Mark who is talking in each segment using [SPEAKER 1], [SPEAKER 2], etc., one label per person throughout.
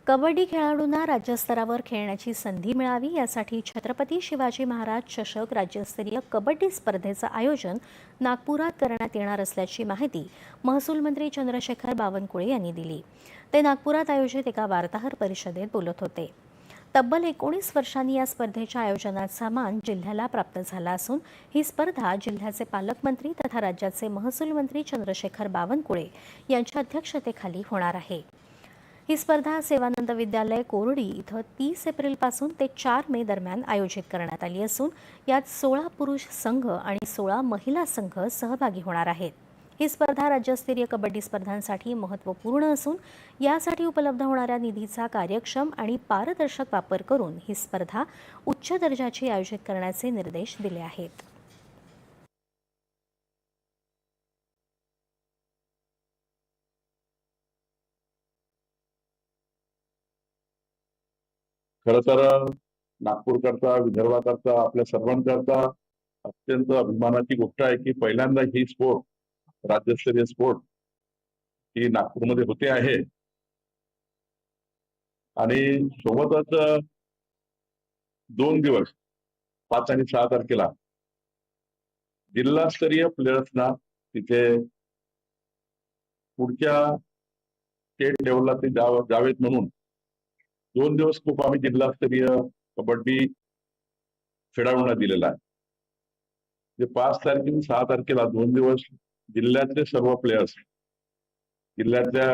[SPEAKER 1] कबड्डी खेळाडूंना राज्यस्तरावर खेळण्याची संधी मिळावी यासाठी छत्रपती शिवाजी महाराज चषक राज्यस्तरीय कबड्डी स्पर्धेचं आयोजन नागपुरात करण्यात येणार असल्याची माहिती महसूल मंत्री चंद्रशेखर बावनकुळे यांनी दिली। ते नागपुरात आयोजित एका वार्ताहर परिषदेत बोलत होते। तब्बल 19 वर्षांनी या स्पर्धेच्या आयोजनाचा मान जिल्ह्याला प्राप्त झाला असून ही स्पर्धा जिल्ह्याचे पालकमंत्री तथा राज्याचे महसूल मंत्री चंद्रशेखर बावनकुळे यांच्या अध्यक्षतेखाली होणार आहे। ही स्पर्धा सेवानंद विद्यालय कोरडी इथं 30 एप्रिलपासून ते 4 मे दरम्यान आयोजित करण्यात आली असून यात 16 पुरुष संघ आणि 16 महिला संघ सहभागी होणार आहेत। ही स्पर्धा राज्यस्तरीय कबड्डी स्पर्धांसाठी महत्त्वपूर्ण असून यासाठी उपलब्ध होणाऱ्या निधीचा कार्यक्षम आणि पारदर्शक वापर करून ही स्पर्धा उच्च दर्जाची आयोजित करण्याचे निर्देश दिले आहेत।
[SPEAKER 2] खरं तर नागपूरकरता, विदर्भाकरता, आपल्या सर्वांकरता अत्यंत अभिमानाची गोष्ट आहे की पहिल्यांदा ही स्पोर्ट राज्यस्तरीय स्पोर्ट ही नागपूरमध्ये होते आहे। आणि सोबतच 2 दिवस 5 आणि 6 तारखेला जिल्हास्तरीय प्लेयर्सना तिथे पुढच्या स्टेट लेवलला ते जावेत म्हणून 2 दिवस खूप आम्ही जिल्हास्तरीय कबड्डी खेळाडूंना दिलेला आहे। जे 5 तारखेला 6 तारखेला 2 दिवस जिल्ह्यातले सर्व प्लेयर्स जिल्ह्यातल्या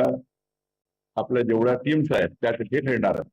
[SPEAKER 2] आपल्या जेवढ्या टीम्स आहेत त्या तिथे खेळणार आहेत।